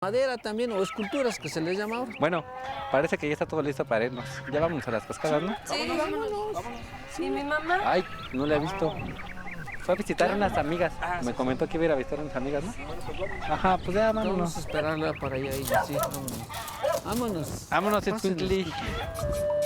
Madera también, o esculturas que se les llama ahora. Bueno, parece que ya está todo listo para irnos. Ya vámonos a las cascadas, ¿no? Sí, vámonos. ¿Y mi mamá? Ay, no la he visto. Fue a visitar a unas amigas. Me comentó que iba a ir a visitar a unas amigas, ¿no? Ajá, pues ya Vamos vámonos. a esperarla para allá. Sí, vámonos. Vámonos. Vámonos, Pásenle, Escuintli. Escuintli.